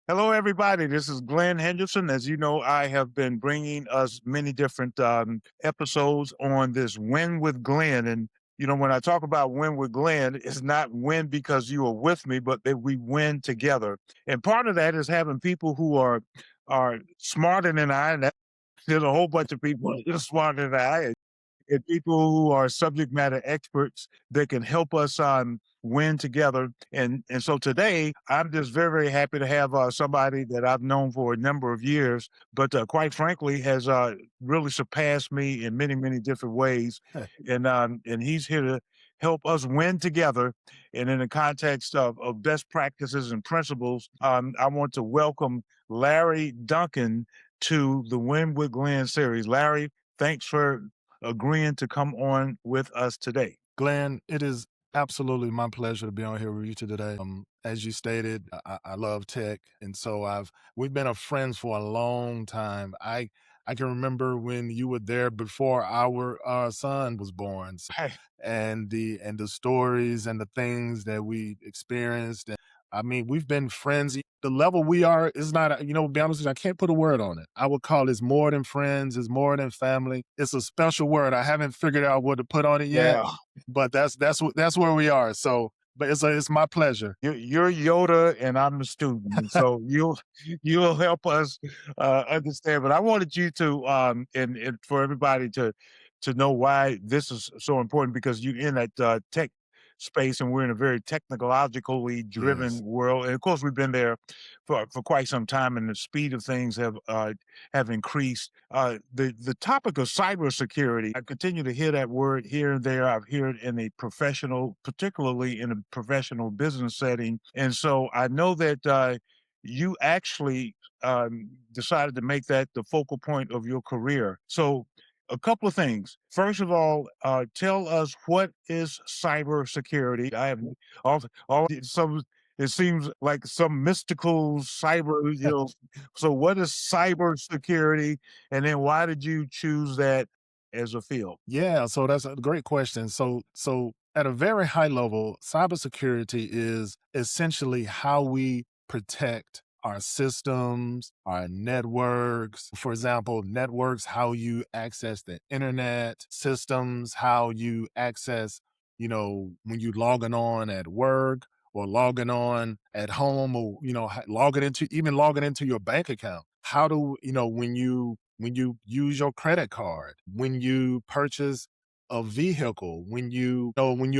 Hello, everybody. This is Glenn Henderson. As you know, I have been bringing us many different episodes on this Win with Glenn. And, when I talk about Win with Glenn, it's not win because you are with me, but that we win together. And part of that is having people who are smarter than I. And there's a whole bunch of people that are smarter than I. And people who are subject matter experts that can help us win together. And so today, I'm just very, very happy to have somebody that I've known for a number of years, but quite frankly, has really surpassed me in many, many different ways. And he's here to help us win together. And in the context of best practices and principles, I want to welcome Larry Duncan to the Win with Glenn series. Larry, thanks for agreeing to come on with us today. Glenn, it is absolutely my pleasure to be on here with you today. As you stated, I love tech, and so we've been a friends for a long time. I can remember when you were there before our son was born, Hey, and the stories and the things that we experienced. And I mean, we've been friends. The level we are is not, to be honest with you, I can't put a word on it. I would call it more than friends, it's more than family. It's a special word. I haven't figured out what to put on it yet, yeah, but that's where we are. So, but it's my pleasure. you're Yoda and I'm the student, and so you'll help us understand. But I wanted you to and for everybody to know why this is so important because you're in that tech space and we're in a very technologically driven Yes. world. And of course, we've been there for quite some time, and the speed of things have increased. The topic of cybersecurity, I continue to hear that word here and there. I've heard it in a professional, particularly in a professional business setting, and so I know that you actually decided to make that the focal point of your career. So a couple of things. First of all, tell us what is cybersecurity. I have all some. It seems like some mystical cyber. So what is cybersecurity, and then why did you choose that as a field? Yeah, so that's a great question. So at a very high level, cybersecurity is essentially how we protect our systems, our networks. For example, networks, how you access the internet, systems, how you access, when you logging on at work or logging on at home or, logging into your bank account. How do, when you use your credit card, when you purchase a vehicle, when you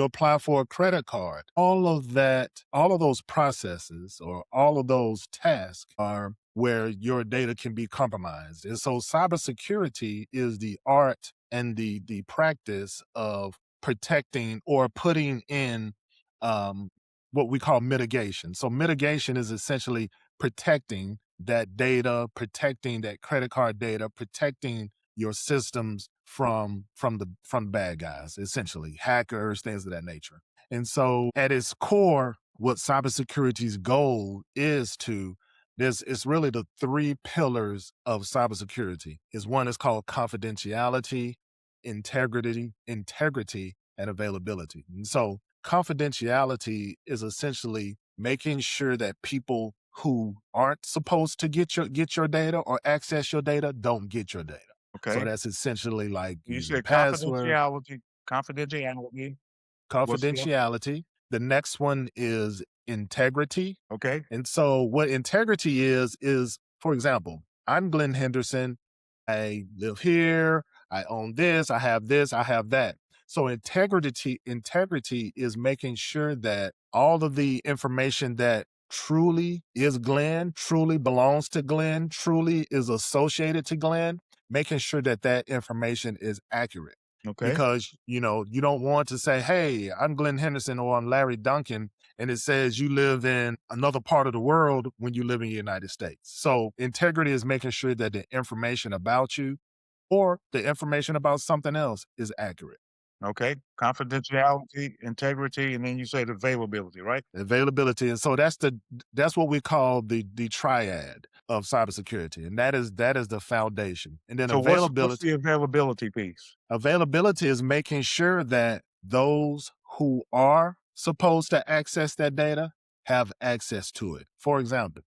apply for a credit card, all of that, all of those processes or all of those tasks are where your data can be compromised. And so cybersecurity is the art and the practice of protecting or putting in what we call mitigation. So mitigation is essentially protecting that data, protecting that credit card data, protecting your systems from bad guys, essentially hackers, things of that nature. And so, at its core, what cybersecurity's goal is to there's it's really the three pillars of cybersecurity. Is one is called confidentiality, integrity, and availability. And so, confidentiality is essentially making sure that people who aren't supposed to get your data or access your data don't get your data. So Okay, that's essentially like you using said password, confidentiality. What's the confidentiality. The next one is integrity. okay? And so what integrity is, for example, I'm Glenn Henderson. I live here. I own this, I have that. So integrity is making sure that all of the information that truly is Glenn, truly belongs to Glenn, truly is associated to Glenn, making sure that that information is accurate. Okay. Because, you don't want to say, hey, I'm Glenn Henderson or I'm Larry Duncan, and it says you live in another part of the world when you live in the United States. So integrity is making sure that the information about you or the information about something else is accurate. Okay, confidentiality, integrity, and then you said availability, right? Availability. And so that's what we call the triad of cybersecurity. And that is the foundation. And then So what's availability. the availability piece? Availability is making sure that those who are supposed to access that data have access to it. For example,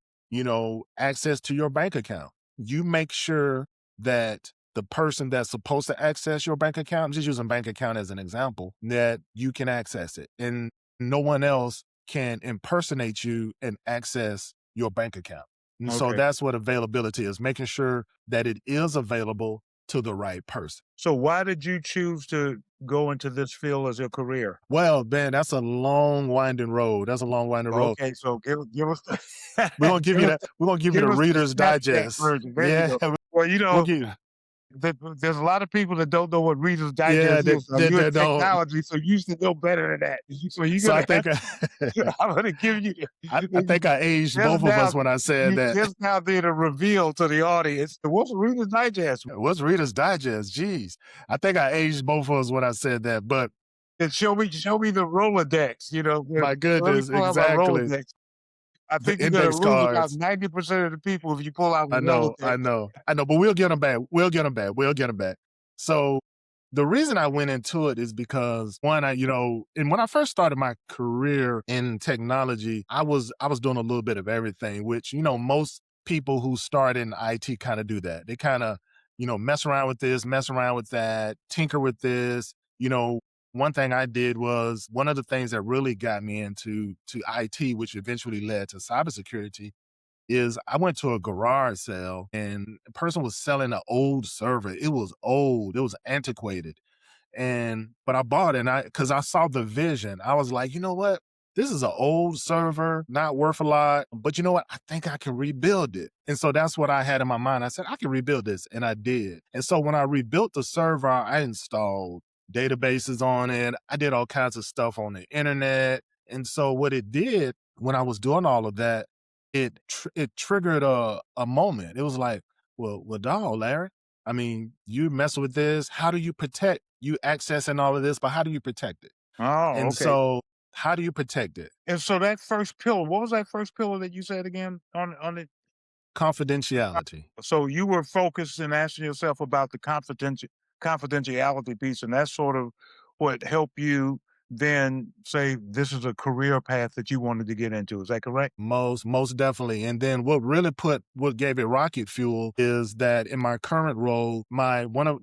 access to your bank account. You make sure that the person that's supposed to access your bank account, I'm just using bank account as an example, that you can access it. And no one else can impersonate you and access your bank account. And so Okay. that's what availability is, making sure that it is available to the right person. So why did you choose to go into this field as your career? Well, man, that's a long winding road. That's a long winding road. Okay, so give us We're gonna give give you us that. We're gonna give you give the us the Reader's Snapchat Digest. version. There you Yeah, go. Well, we'll give you. there's a lot of people that don't know what Reader's Yeah, Digest that is. So that you're in that don't. technology, so you should know better than that. So you're So I gonna have think I'm gonna give you I think I aged just both of now us when I said you that. just now did a reveal to the audience. What's Reader's Digest? What's Reader's Digest? Jeez, I think I aged both of us when I said that. But And show me the Rolodex. my Let me goodness, pull out my exactly. Rolodex. I The think you're gonna index lose about cards. 90% of the people if you pull out the I know, Rolodex. I know, I know, but we'll get them back. We'll get them back. We'll get them back. So the reason I went into it is because one, and when I first started my career in technology, I was doing a little bit of everything, which most people who start in IT kind of do that. They kind of mess around with this, mess around with that, tinker with this. One thing I did was one of the things that really got me into IT, which eventually led to cybersecurity, is I went to a garage sale and a person was selling an old server. It was old, it was antiquated. But I bought it and because I saw the vision. I was like, you know what? This is an old server, not worth a lot, but you know what? I think I can rebuild it. And so that's what I had in my mind. I said, I can rebuild this. And I did. And so when I rebuilt the server, I installed databases on it. I did all kinds of stuff on the internet. And so what it did when I was doing all of that, it triggered a moment. It was like, well, dog, Larry. I mean, you mess with this. How do you protect you accessing all of this? But how do you protect it? Oh, And okay. so, how do you protect it? And so that first pillar, what was that first pillar that you said again on it? Confidentiality. So you were focused and asking yourself about the confidentiality piece, and that's sort of what helped you then say this is a career path that you wanted to get into. Is that correct? Most definitely. And then what gave it rocket fuel is that in my current role,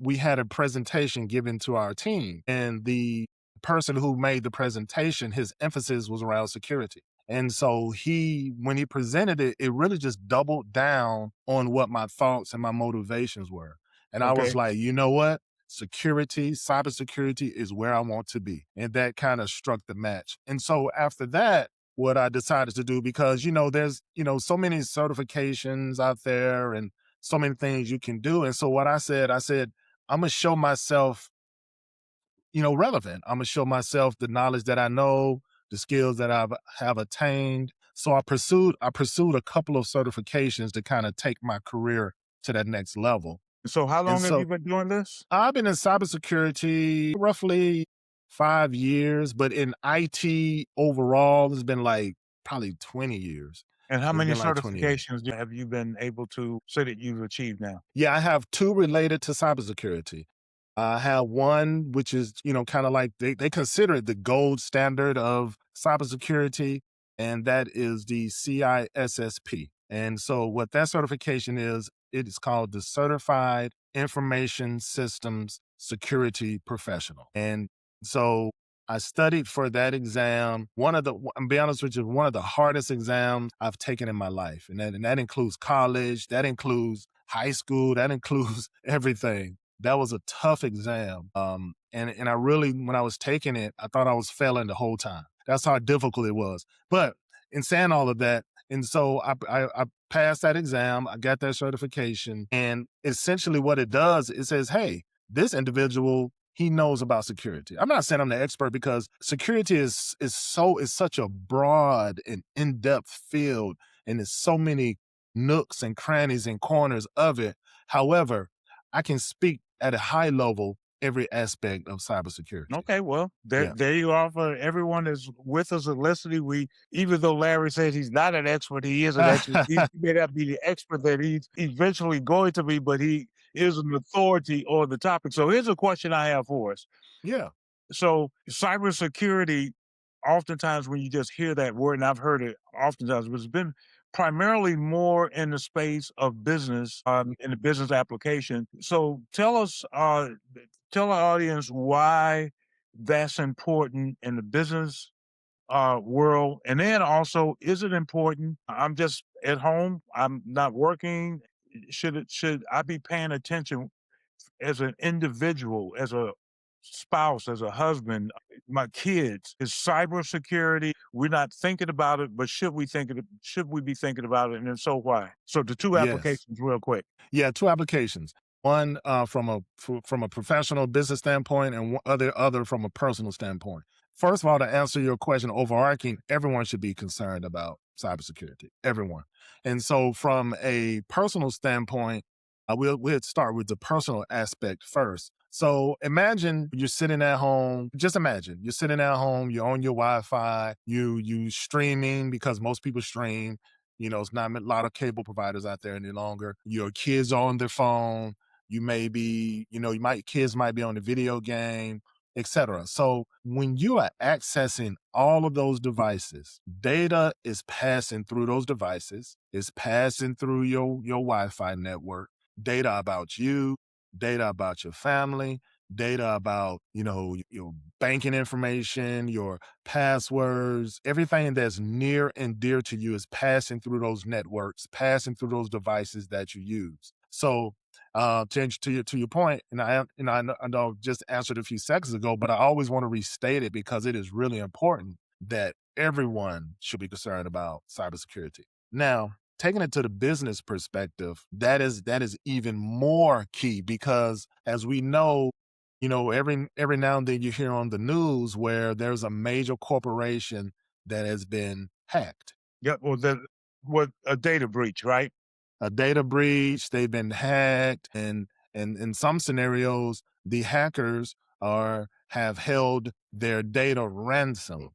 we had a presentation given to our team, and the person who made the presentation, his emphasis was around security. And so when he presented it, it really just doubled down on what my thoughts and my motivations were. And I was Okay. like, you know what? Cybersecurity is where I want to be. And that kind of struck the match. And so after that, what I decided to do, because there's so many certifications out there and so many things you can do. And so what I said I'm gonna show myself relevant. I'm gonna show myself the knowledge that I know, the skills that have attained. So I pursued a couple of certifications to kind of take my career to that next level. So how And long have so you been doing this? I've been in cybersecurity roughly 5 years, but in IT overall, it's been like probably 20 years. And how It's many been like 20 years. certifications have you been able to say that you've achieved now? Yeah, I have two related to cybersecurity. I have one which is, kind of like they consider it the gold standard of cybersecurity, and that is the CISSP. And so what that certification is, it is called the Certified Information Systems Security Professional. And so I studied for that exam. I'm be honest with you, one of the hardest exams I've taken in my life. And that includes college, that includes high school, that includes everything. That was a tough exam. And I really, when I was taking it, I thought I was failing the whole time. That's how difficult it was. But in saying all of that, and so I passed that exam, I got that certification, and essentially what it does, it says, hey, this individual, he knows about security. I'm not saying I'm the expert because security is such a broad and in-depth field, and there's so many nooks and crannies and corners of it. However, I can speak at a high level every aspect of cybersecurity. Okay, well, there Yeah. there you are for everyone that's with us and listening. Even though Larry says he's not an expert, he is an expert. He may not be the expert that he's eventually going to be, but he is an authority on the topic. So here's a question I have for us. Yeah. So cybersecurity, oftentimes when you just hear that word, and I've heard it oftentimes, but it's been primarily more in the space of business, in the business application. So tell our audience why that's important in the business world, and then also, is it important? I'm just at home. I'm not working. Should I be paying attention as an individual, as a spouse, as a husband, my kids? Is cybersecurity, we're not thinking about it, but should we be thinking about it? And if so, why? So the two Yes. applications real quick. Yeah, 2 applications. One, from a professional business standpoint and one other from a personal standpoint. First of all, to answer your question overarching, everyone should be concerned about cybersecurity, everyone. And so from a personal standpoint, we'll start with the personal aspect first. So imagine you're sitting at home. Just imagine you're sitting at home, you're on your Wi-Fi, you streaming because most people stream. It's not a lot of cable providers out there any longer. Your kids are on their phone. You may be, kids might be on the video game, etc. So when you are accessing all of those devices, data is passing through those devices, is passing through your Wi-Fi network, data about you, data about your family, data about, your banking information, your passwords, everything that's near and dear to you is passing through those networks, passing through those devices that you use. So, to your point, and I know just answered a few seconds ago, but I always want to restate it because it is really important that everyone should be concerned about cybersecurity. Now, taking it to the business perspective, that is even more key because as we know, every now and then you hear on the news where there's a major corporation that has been hacked. Yeah, well, what a data breach, right? A data breach, they've been hacked, and in some scenarios, the hackers are have held their data ransom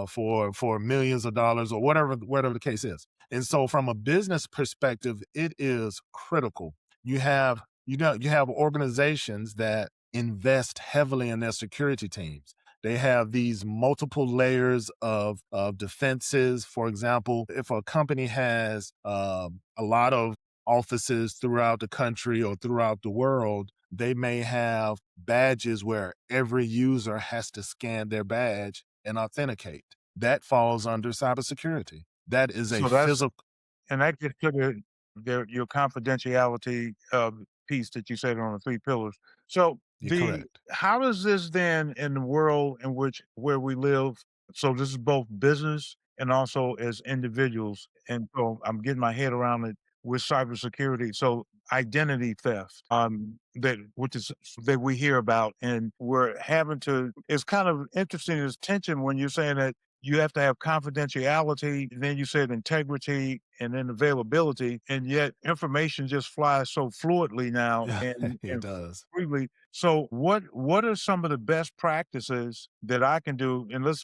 for millions of dollars or whatever the case is. And so from a business perspective, it is critical. You have organizations that invest heavily in their security teams. They have these multiple layers of defenses. For example, if a company has a lot of offices throughout the country or throughout the world, they may have badges where every user has to scan their badge and authenticate. That falls under cybersecurity. That is a So that's physical. And that gets to your confidentiality, piece that you said on the 3 pillars. So, You're correct. how does this then in the world in which where we live, so this is both business and also as individuals, and so I'm getting my head around it with cybersecurity. So, identity theft, that we hear about, and we're having to it's kind of interesting, this tension when you're saying that you have to have confidentiality, then you said integrity and then availability, and yet information just flies so fluidly now Yeah, it and does. freely. So what are some of the best practices that I can do? And let's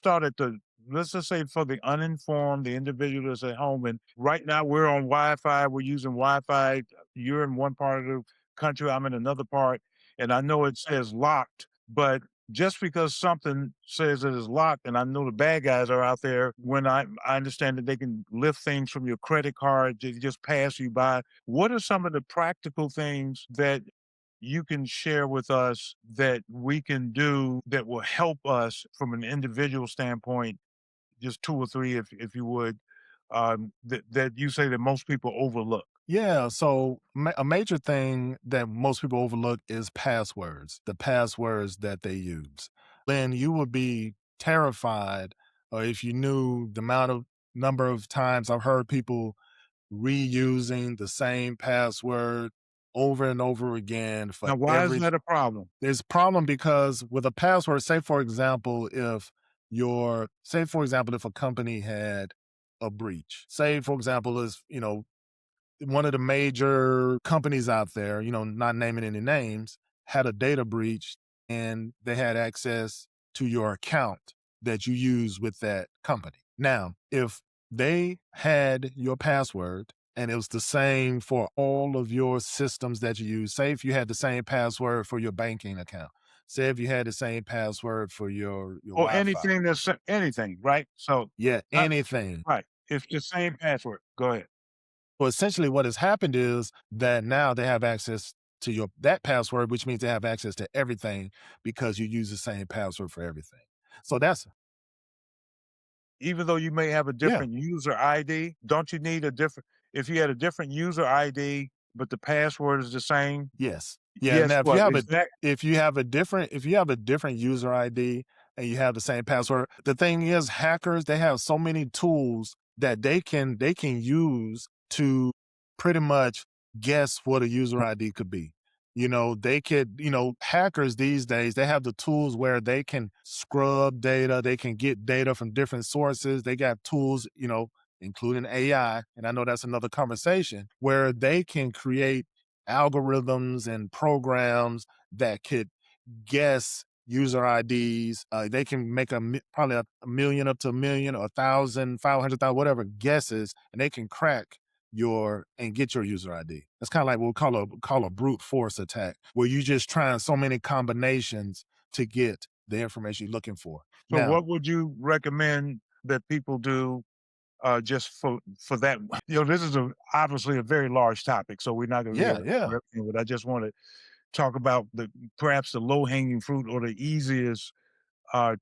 just say for the uninformed, the individual that's at home, and right now we're on Wi-Fi, we're using Wi-Fi. You're in one part of the country, I'm in another part, and I know it says locked, but just because something says it is locked, and I know the bad guys are out there, when I understand that they can lift things from your credit card, they just pass you by. What are some of the practical things that you can share with us that we can do that will help us from an individual standpoint? Just 2 or 3, if you would, that you say that most people overlook. Yeah, so a major thing that most people overlook is passwords, the passwords that they use. Then you would be terrified if you knew the amount of number of times I've heard people reusing the same password over and over again for Now, why is every. that a problem? There's a problem because with a password, say for example if a company had a breach, say for example is one of the major companies out there, not naming any names, had a data breach and they had access to your account that you use with that company. Now, if they had your password and it was the same for all of your systems that you use, say if you had the same password for your banking account, say if you had the same password for your Or Wi-Fi, anything, right? So, yeah, uh anything. right. It's the same password. Go ahead. Well, essentially what has happened is that now they have access to your that password, which means they have access to everything because you use the same password for everything. So that's Even though you may have a yeah, different user ID, don't you need a different if you had a different user ID, but the password is the same, yes. Yeah. yes, Now what? Is that if you have a different user ID and you have the same password, the thing is hackers, they have so many tools that they can use to pretty much guess what a user ID could be. They could, hackers these days, they have the tools where they can scrub data, they can get data from different sources. They got tools, including AI, and I know that's another conversation, where they can create algorithms and programs that could guess user IDs. They can make probably a million up to a million or 1,000, 500,000, whatever guesses, and they can crack your and get your user ID. It's kind of like what we call a brute force attack, where you just trying so many combinations to get the information you're looking for. so Now, what would you recommend that people do, just for that? This is obviously a very large topic, so we're not gonna be able yeah, to yeah, cover everything, but I just wanna talk about perhaps the low-hanging fruit or the easiest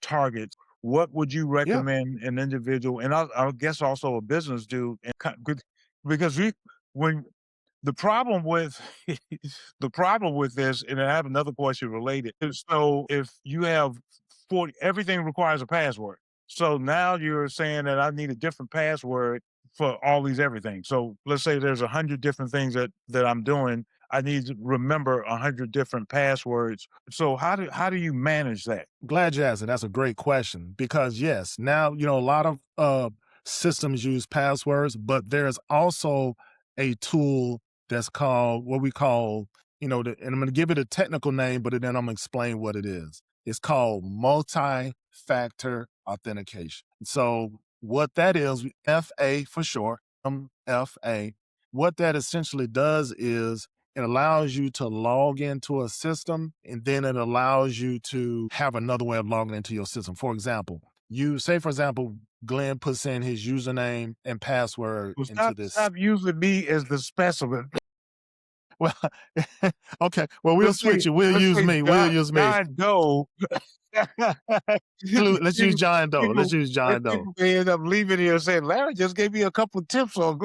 targets. What would you yeah. recommend an individual and I guess also a business do and because when the problem with the problem with this, and I have another question related, is so if you have 40, everything requires a password. So now you're saying that I need a different password for all these everything. So let's say there's 100 different things that I'm doing. I need to remember 100 different passwords. So how do you manage that? Glad you asked it. That's a great question because yes, now a lot of systems use passwords, but there's also a tool that's called what we call and I'm going to give it a technical name, but then I'm going to explain what it is. It's called multi-factor authentication. So what that is, FA for short, MFA. What that essentially does is it allows you to log into a system and then it allows you to have another way of logging into your system. For example, for example, Glenn puts in his username and password Well, into stop this. stop using me as the specimen. Well, okay. Well, we'll switch it. We'll Let's use say me. We'll use me. John Doe. Let's use John Doe. Let's People use John Doe. people may end up leaving here saying, "Larry just gave me a couple tips on."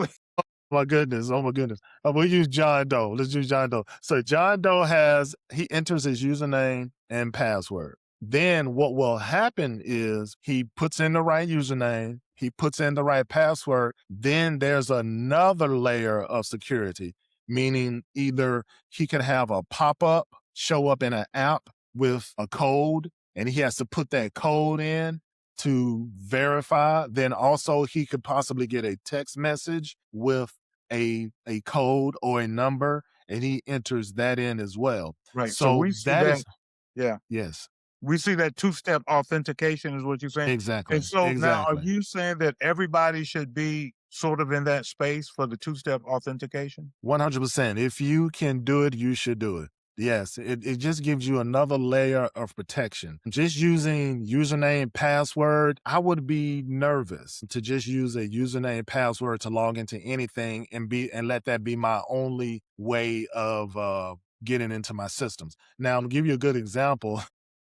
My goodness. Oh my goodness. We'll use John Doe. Let's use John Doe. So John Doe he enters his username and password. Then what will happen is he puts in the right username, he puts in the right password. Then there's another layer of security, meaning either he can have a pop-up show up in an app with a code, and he has to put that code in to verify. Then also he could possibly get a text message with a code or a number, and he enters that in as well. Right. So So we see that that. is Yeah. yes, We see that two-step authentication is what you're saying. And exactly, so now are exactly. you saying that everybody should be sort of in that space for the two-step authentication? 100%. If you can do it, you should do it. Yes, it just gives you another layer of protection. Just using username, password, I would be nervous to just use a username, password to log into anything and let that be my only way of getting into my systems. Now, I'm gonna give you a good example.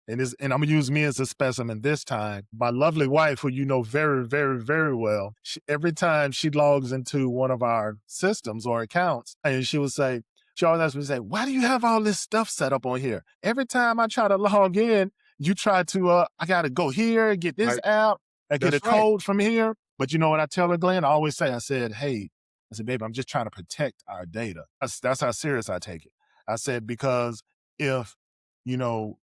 And I'm gonna use me as a specimen this time. My lovely wife, who you know very, very, very well, every time she logs into one of our systems or accounts, and she always asks me, say, "Why do you have all this stuff set up on here? Every time I try to log in, you try to, I gotta go here, get this Right. app, I get a That's right. code from here." But you know what I tell her, Glenn? I always say, I said, "Hey," I said, "baby, I'm just trying to protect our data." That's how serious I take it. I said, because if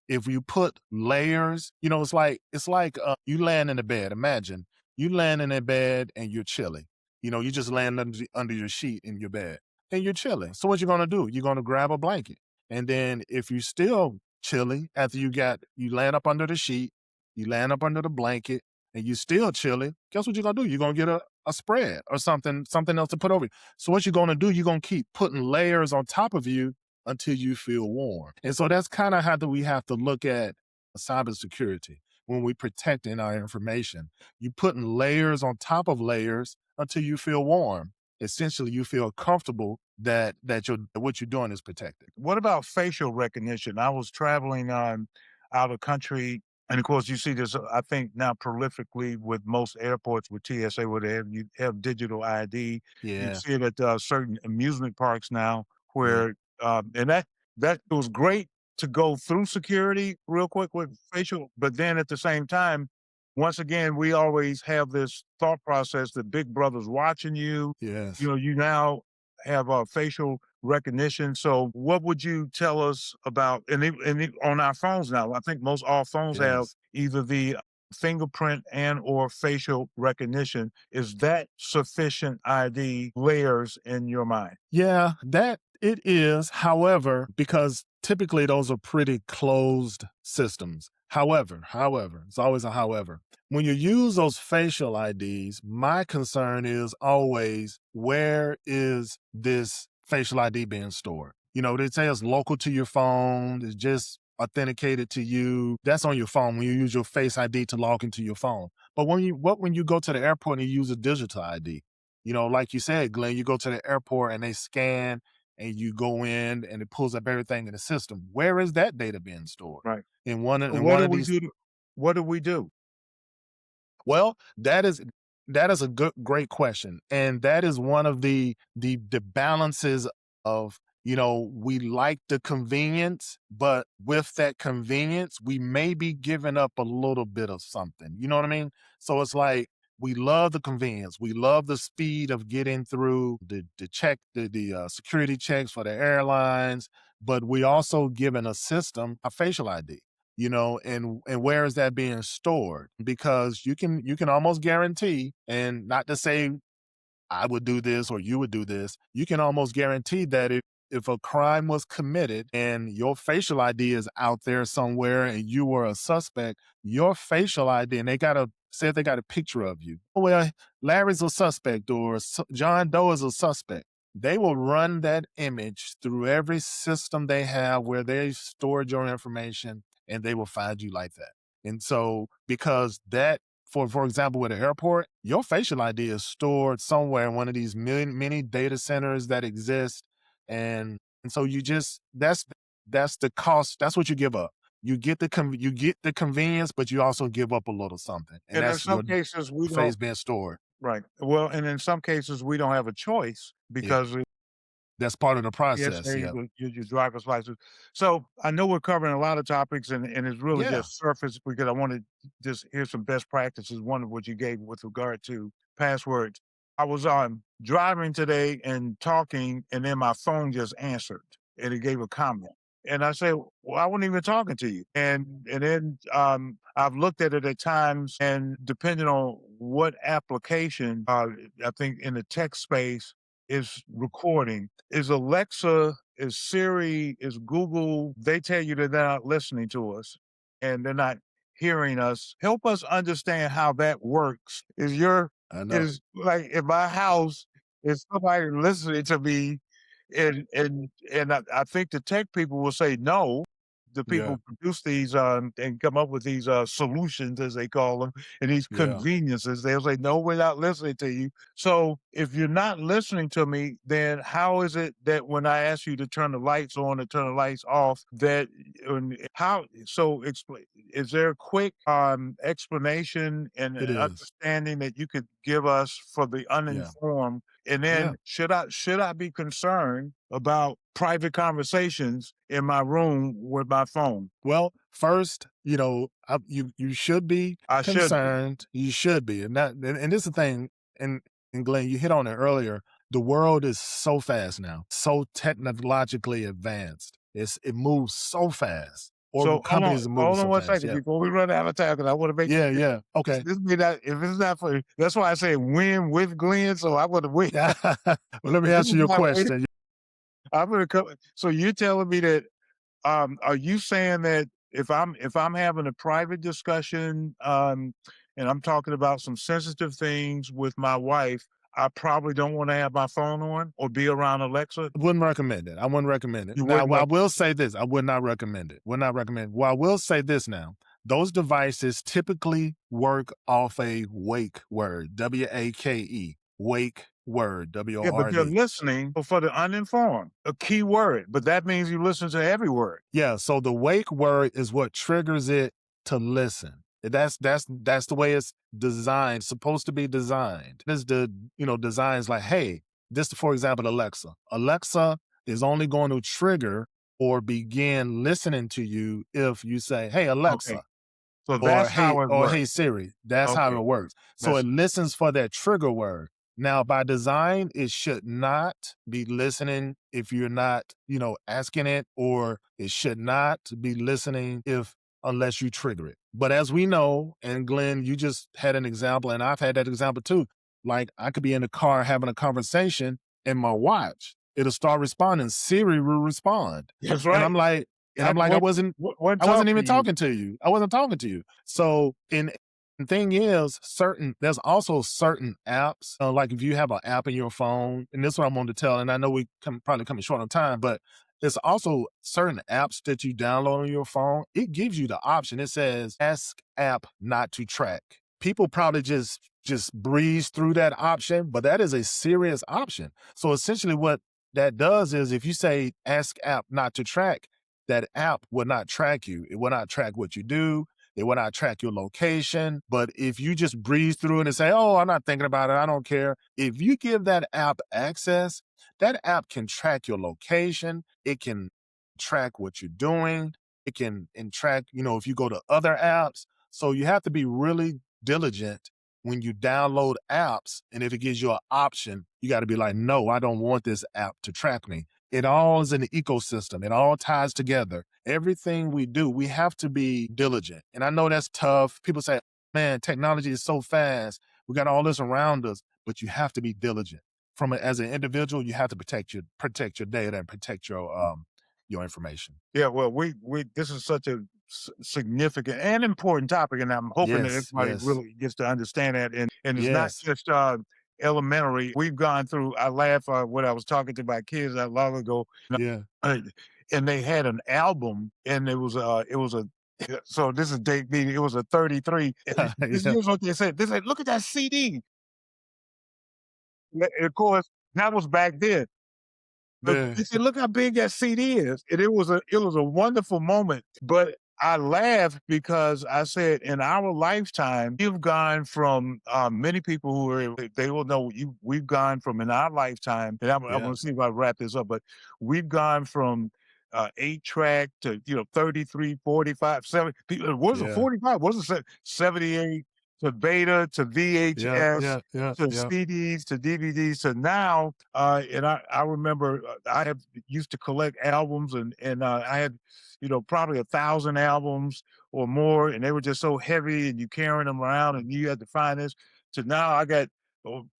if you put layers, it's like you laying in the bed. Imagine you laying in a bed and you're chilling. You just laying under your sheet in your bed and you're chilling. So what you're gonna do? You're gonna grab a blanket, and then if you still chilling after you laying up under the sheet, you laying up under the blanket, and you still chilling. Guess what you're gonna do? You're gonna get a spread or something else to put over you. So what you're gonna do? You're gonna keep putting layers on top of you until you feel warm. And so that's kind of how we have to look at cybersecurity when we protecting our information. You putting layers on top of layers until you feel warm. Essentially, you feel comfortable that what you're doing is protected. What about facial recognition? I was traveling out of country, and of course, you see this. I think now prolifically with most airports with TSA, where you have digital ID. You Yeah, see it at certain amusement parks now, yeah, where and that it was great to go through security real quick with facial, but then at the same time, once again, we always have this thought process that Big Brother's watching you. You yes, know, you now have facial recognition. So what would you tell us about on our phones now? I think most all phones have yes. either the fingerprint and or facial recognition. Is that sufficient ID layers in your mind? Yeah, that it is. However, because typically those are pretty closed systems. However, it's always a however. When you use those facial IDs, my concern is always where is this facial ID being stored? They say it's local to your phone, it's just authenticated to you. That's on your phone when you use your face ID to log into your phone. But when you go to the airport and you use a digital ID, like you said, Glenn, you go to the airport and they scan and you go in and it pulls up everything in the system. Where is that data being stored? Right. So In what one do of we these. do? What do we do? Well, that is a good great question. And that is one of the balances of, we like the convenience, but with that convenience, we may be giving up a little bit of something. You know what I mean? So it's like we love the convenience. We love the speed of getting through the security checks for the airlines, but we also given a system a facial ID, and where is that being stored? Because you can almost guarantee, and not to say I would do this or you would do this, you can almost guarantee that if a crime was committed and your facial ID is out there somewhere and you were a suspect, your facial ID, and they got to say if they got a picture of you. Oh, well, Larry's a suspect or John Doe is a suspect. They will run that image through every system they have where they stored your information, and they will find you like that. And so, because that, for example, with the airport, your facial ID is stored somewhere in one of these many data centers that exist, and so that's the cost. That's what you give up. You get the convenience, but you also give up a little something, and And in that's some your cases we don't. face being stored. Right. Well, and in some cases we don't have a choice Yeah, because that's part of the process. PSA Yeah, with your driver's license. So I know we're covering a lot of topics and it's really yeah, just surface because I want to just hear some best practices, one of what you gave with regard to passwords. I was driving today and talking, and then my phone just answered and it gave a comment. And I said, well, I wasn't even talking to you. And then I've looked at it at times, and depending on what application, I think in the tech space is recording, is Alexa, is Siri, is Google, they tell you that they're not listening to us and they're not hearing us. Help us understand how that works. I know. Is like in my house, is somebody listening to me and I think the tech people will say no. The Yeah, people produce these and come up with these solutions as they call them and these yeah, conveniences. They'll say, no, we're not listening to you. So if you're not listening to me, then how is it that when I ask you to turn the lights on and turn the lights off, that how so explain is there a quick explanation and it is. understanding that you could give us for the Yeah, uninformed? And yeah. then should I be concerned about private conversations in my room with my phone? Well, first, you should be I should be. concerned. You should be, and this is the thing. And and Glenn, you hit on it earlier. The world is so fast now, so technologically advanced. It moves so fast, or So companies are moving hold on so one fast. second Yeah, before we run out of time, because I want to make yeah, sure yeah. Okay. this may not if it's not for that's why I say win with Glenn. So I want to win. Well, let me This answer is your not win. question. I'm gonna come. So you're telling me that are you saying that if I'm having a private discussion, and I'm talking about some sensitive things with my wife, I probably don't want to have my phone on or be around Alexa? Wouldn't recommend it. I wouldn't recommend it. You Now, wouldn't well, I rec will say this. I would not recommend it. Would not recommend it. Well, I will say this now. Those devices typically work off a wake word, WAKE. wake word, Yeah, but they're W-O-R-D. listening for the uninformed, a key word, but that means you listen to every word. Yeah, so the wake word is what triggers it to listen. That's the way it's designed, supposed to be designed. Is the designs like, hey, this for example, Alexa. Alexa is only going to trigger or begin listening to you if you say, "Hey Okay, Alexa," so or that's "Hey" how it or works. "Hey Siri." That's how Okay, it works. So that's it listens for that trigger word. Now, by design, it should not be listening if you're not, asking it, or it should not be listening if unless you trigger it. But as we know, and Glenn, you just had an example, and I've had that example too. Like I could be in the car having a conversation, and my watch, it'll start responding. Siri will respond, that's and right. I'm like, and I I'm like, I what wasn't what I wasn't talk to even you. talking to you. I wasn't talking to you. So, and the thing is, there's also certain apps, like if you have an app in your phone, and this is what I'm going to tell, and I know probably coming short on time, but there's also certain apps that you download on your phone. It gives you the option. It says ask app not to track. People probably just breeze through that option, but that is a serious option. So essentially what that does is if you say ask app not to track, that app will not track you. It will not track what you do. It will not track your location. But if you just breeze through it and say, oh, I'm not thinking about it, I don't care. If you give that app access, that app can track your location. It can track what you're doing. It can and track, if you go to other apps. So you have to be really diligent when you download apps. And if it gives you an option, you got to be like, no, I don't want this app to track me. It all is an ecosystem. It all ties together. Everything we do, we have to be diligent. And I know that's tough. People say, man, technology is so fast. We got all this around us, but you have to be diligent. As an individual, you have to protect your data and protect your information. Yeah, well, we this is such a significant and important topic, and I'm hoping that Yes, everybody yes, really gets to understand that. And it's not yes. just elementary. We've gone through. I laugh when I was talking to my kids not long ago, Yeah. uh, and they had an album, and it was a. So this is date meeting. It was a 33. This Yeah. is what they said. They said, "Look at that CD." And of course, that was back then. But Yeah. they said, "Look how big that CD is," and it was a wonderful moment, but I laughed because I said, "In our lifetime, you've gone from, many people who are they will know we've gone from in our lifetime," and I'm Yeah. gonna see if I wrap this up, but we've gone from, 8 track to, 33, 45, 70 it wasn't Yeah. 45, wasn't 78 to beta to Yeah. VHS Yeah. Yeah. to Yeah. CDs to DVDs to now, and I remember I have used to collect albums and I had probably 1,000 albums or more, and they were just so heavy, and you carrying them around, and you had to find this. To now, I got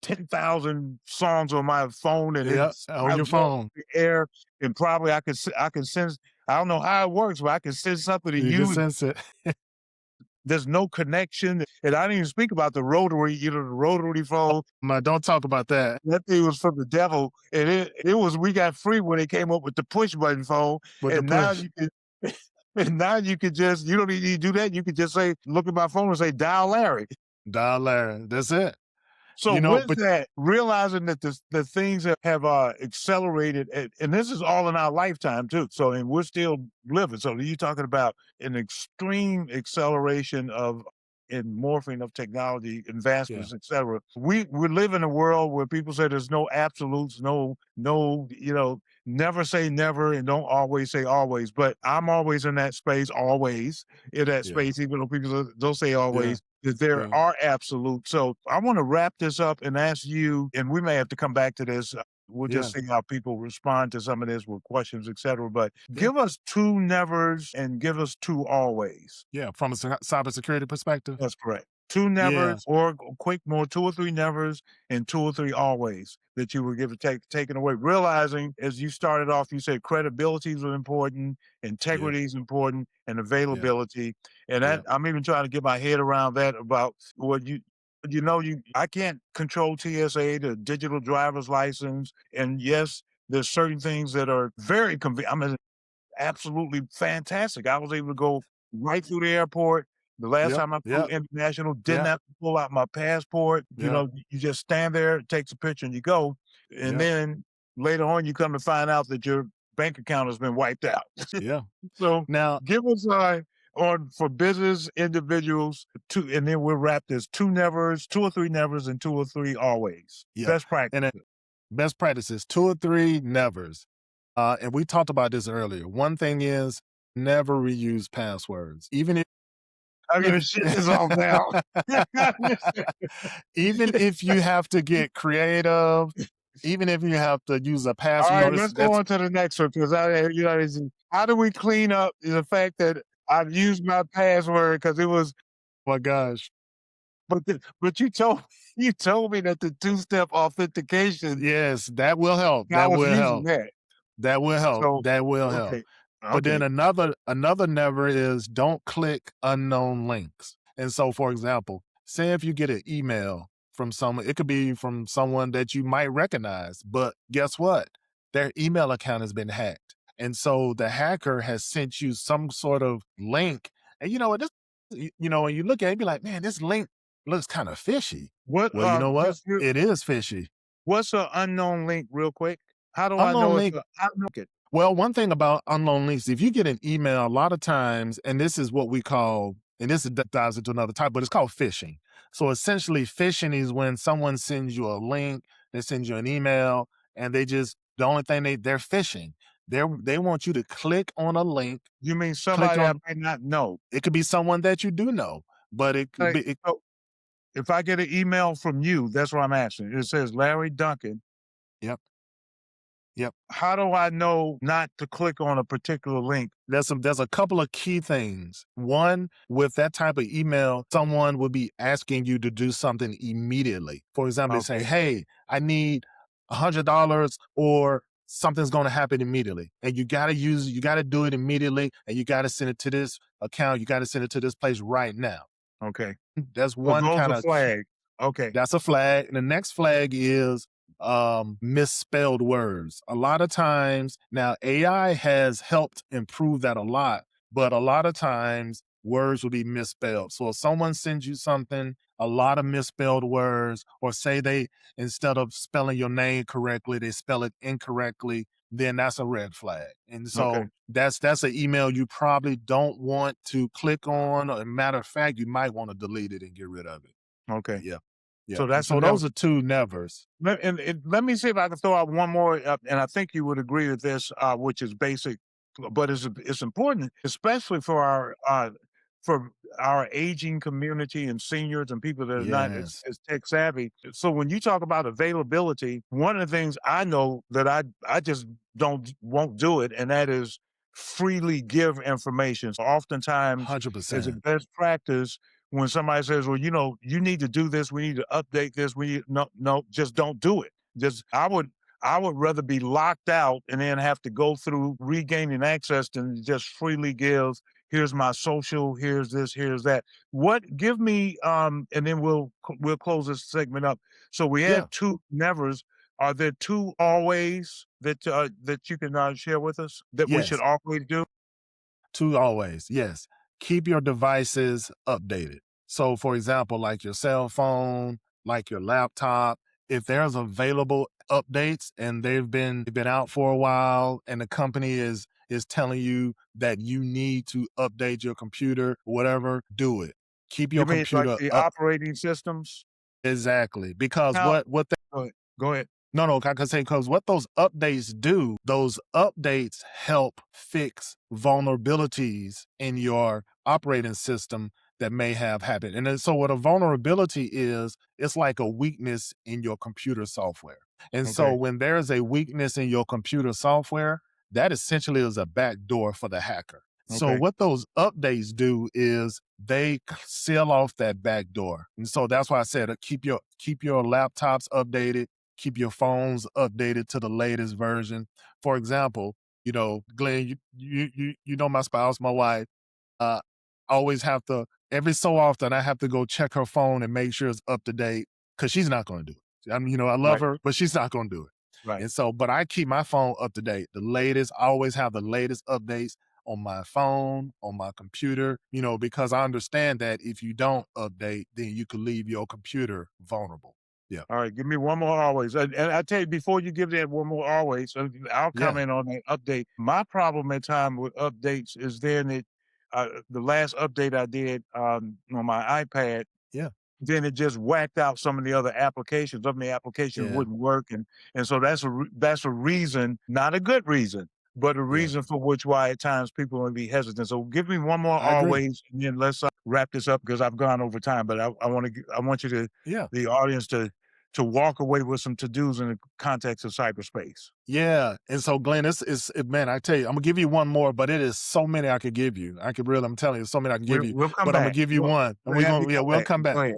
10,000 songs on my phone, and Yeah. it's On I your walk phone. the air, and probably I can sense. I don't know how it works, but I can send something to You can you. sense it. There's no connection, and I didn't even speak about the rotary, the rotary phone. Man, don't talk about that. That thing was from the devil, and it was we got free when they came up with the push button phone, With the and now push. you can and now you can just you don't need to do that. You can just say, look at my phone and say dial Larry. Dial Larry. That's it. So with But that, realizing that the things have accelerated, and this is all in our lifetime too. So, and we're still living. So, you're talking about an extreme acceleration of and morphing of technology, yeah. advancements, etc. We live in a world where people say there's no absolutes, no, never say never, and don't always say always. But I'm always in that space, always in that Yeah. space, even though people don't say Yeah. always that there Yeah. are absolutes. So I want to wrap this up and ask you, and we may have to come back to this. We'll just Yeah. see how people respond to some of this with questions, etc. But Yeah. give us two nevers and give us two always. Yeah. From a cybersecurity perspective. That's correct. Two Yeah. nevers, or quick more, two or three nevers and two or three always that you would give taken away. Realizing as you started off, you said credibility is important, Yeah. integrity is important, and Yeah. availability. And that Yeah. I'm even trying to get my head around that about what you I can't control TSA, the digital driver's license. And yes, there's certain things that are very convenient. I mean, absolutely fantastic. I was able to go right through the airport. The last Yep, time I flew yep, international, didn't yep, have to pull out my passport. yep, You just stand there, it takes a picture, and you go. And yep, then later on, you come to find out that your bank account has been wiped out. yeah. So Now, give us on for business individuals two, and then we'll wrap this two nevers, two or three nevers, and two or three always. yeah, Best practice. and then best practices, 2 or 3 nevers. And we talked about this earlier. One thing is never reuse passwords. I'm gonna If shut this off now. even if you have to get creative, even if you have to use a All pass, right, this let's go that's on to the next one because how do we clean up the fact that I've used my password because it was, oh my gosh. but you told me that the two-step authentication, Yes, that will help. I That was will using help. that. That will help. So, That will help. okay, But then okay. another never is don't click unknown links. And so, for example, say if you get an email from someone, it could be from someone that you might recognize, but guess what? Their email account has been hacked. And so the hacker has sent you some sort of link. And you know what? When you look at it, be like, man, this link looks kind of fishy. What, Well, you know what? just you It is fishy. what's an unknown link real quick? How do I Unknown know link. I know it? Well, one thing about unknown links, if you get an email, a lot of times, and this is what we call, and this dives into another type, but it's called phishing. So essentially, phishing is when someone sends you a link, they send you an email, and the only thing they're phishing. They want you to click on a link, You mean click somebody I on. may not know? It could be someone that you do know, but it could Like, be. so if I get an email from you, that's what I'm asking. It says Larry Duncan. Yep, yep. How do I know not to click on a particular link? There's a couple of key things. One, with that type of email, someone will be asking you to do something immediately. For example, they say, Okay. "Hey, I need $100," or something's going to happen immediately, and you got to do it immediately, and you got to send it to this account. You got to send it to this place right now. Okay. That's So one those kind are of key. flags. Okay. That's a flag. And the next flag is misspelled words. A lot of times now AI has helped improve that a lot, but a lot of times words will be misspelled. So if someone sends you something, a lot of misspelled words, or say they instead of spelling your name correctly, they spell it incorrectly, then that's a red flag. And Okay. so that's an email you probably don't want to click on. Or matter of fact, you might want to delete it and get rid of it. Okay. Yeah. Yeah. So that's a So never. those are 2 nevers. Let me see if I can throw out one more, and I think you would agree with this, which is basic, but it's important, especially for our aging community and seniors and people that are not Yes. as tech savvy. So when you talk about availability, one of the things I know that I just don't won't do it, and that is freely give information. So oftentimes, it's a 100%. best practice when somebody says, "Well, you need to do this. We need to update this. No, just don't do it." Just I would rather be locked out and then have to go through regaining access than just freely give. Here's my social. Here's this. Here's that. What? Give me and then we'll close this segment up. So we Yeah. had two nevers. Are there two always that you can share with us that we should Yes. always do? 2 always. Yes. Keep your devices updated. So, for example, like your cell phone, like your laptop, if there's available updates and they've been out for a while and the company is telling you that you need to update your computer, whatever, do it. Keep You your mean like computer the up. operating systems? Exactly. Because Now, what go ahead. Go ahead. No, no, I can say because what those updates do, those updates help fix vulnerabilities in your operating system that may have happened. And then, so, what a vulnerability is, it's like a weakness in your computer software. And so, Okay. when there is a weakness in your computer software, that essentially is a backdoor for the hacker. So, Okay. what those updates do is they seal off that back door. And so that's why I said keep your laptops updated, keep your phones updated to the latest version. For example, Glenn, you know my spouse, my wife. I always have to every so often I have to go check her phone and make sure it's up to date because she's not going to do it. I mean, I love Right. her, but she's not going to do it. Right. And so, but I keep my phone up to date. The latest, I always have the latest updates. on my phone, on my computer, because I understand that if you don't update, then you could leave your computer vulnerable. Yeah. All right, give me one more always. And I tell you, before you give that one more always, I'll Yeah. comment on that update. My problem at time with updates is then the last update I did on my iPad, Yeah. then it just whacked out some of the other applications. Some of the applications Yeah. wouldn't work, and so that's a reason, not a good reason, but a Yeah. reason for which why at times people would be hesitant. So give me one more I agree. always, and then let's wrap this up because I've gone over time. But I want you to Yeah. the audience to walk away with some to dos in the context of cyberspace. Yeah. And so, Glenn, man, I tell you, I'm gonna give you one more, but it is so many I could give you. I could really, I'm telling you, so many I can give you, We'll come but I'm gonna back. give you one. And We'll we're have you gonna, yeah, come we'll back. come back. Go ahead.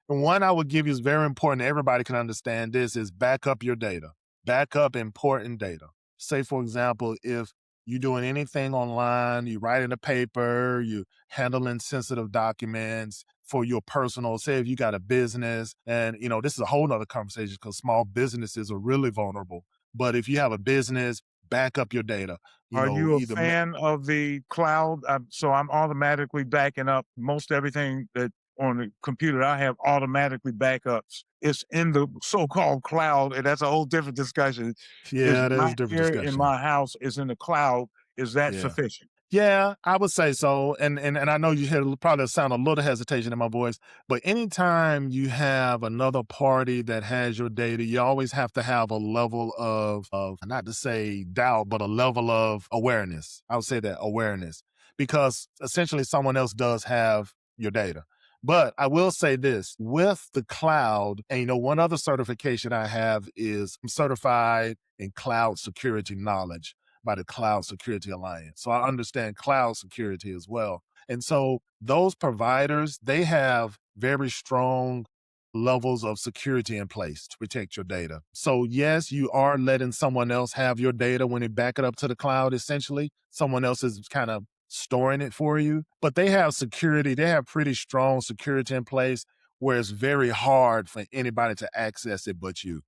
And one I would give you is very important. Everybody can understand this is back up your data, back up important data. Say, for example, if you're doing anything online, you're writing a paper, you're handling sensitive documents for your personal, say if you got a business and, this is a whole nother conversation because small businesses are really vulnerable. But if you have a business, back up your data, Are you a either, fan of the cloud? So I'm automatically backing up most everything that on the computer I have automatically backups. It's in the so-called cloud, and that's a whole different discussion. Is yeah, that is not a different here in discussion. my house, is in the cloud. Is that Yeah. sufficient? Yeah, I would say so. And I know you hear probably sound a little hesitation in my voice, but anytime you have another party that has your data, you always have to have a level of not to say doubt, but a level of awareness. I would say that awareness. Because essentially someone else does have your data. But I will say this with the cloud, and one other certification I have is I'm certified in cloud security knowledge by the Cloud Security Alliance. So I understand cloud security as well. And so those providers, they have very strong levels of security in place to protect your data. So yes, you are letting someone else have your data when you back it up to the cloud, essentially. Someone else is kind of storing it for you, but they have security. They have pretty strong security in place where it's very hard for anybody to access it but you.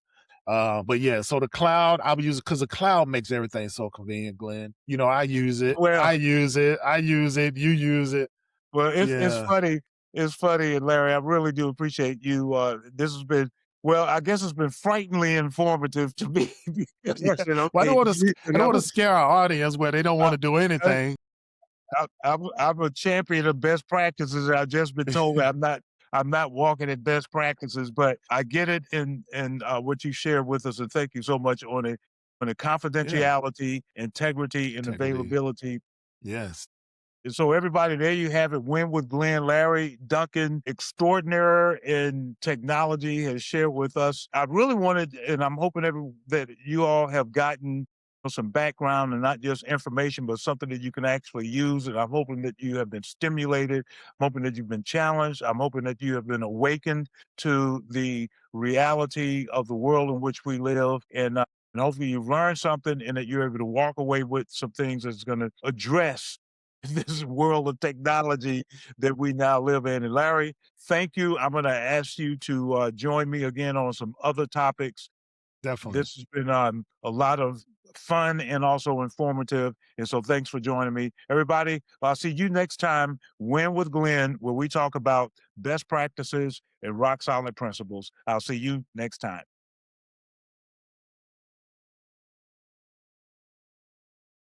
But yeah, so the cloud, I would use it because the cloud makes everything so convenient, Glenn. I use it. Well, I use it. I use it. You use it. well, it's Yeah. funny. It's funny, and Larry, I really do appreciate you. This has been well, I guess it's been frighteningly informative to me because I Yeah. said, Well, okay, I don't want to scare our audience where they don't want I, to do I, anything. I'm a champion of best practices. I've just been told I'm not walking in best practices, but I get it in what you shared with us, and thank you so much on the Yeah. confidentiality, integrity, and Integrity. availability. Yes. And so everybody, there you have it. Win with Glenn. Larry Duncan, extraordinaire in technology, has shared with us. I really wanted, and I'm hoping that you all have gotten some background and not just information, but something that you can actually use. And I'm hoping that you have been stimulated. I'm hoping that you've been challenged. I'm hoping that you have been awakened to the reality of the world in which we live. And hopefully you've learned something and that you're able to walk away with some things that's going to address this world of technology that we now live in. And Larry, thank you. I'm going to ask you to join me again on some other topics. Definitely. This has been a lot of fun and also informative. And so thanks for joining me. Everybody, I'll see you next time. Win with Glenn, where we talk about best practices and rock solid principles. I'll see you next time.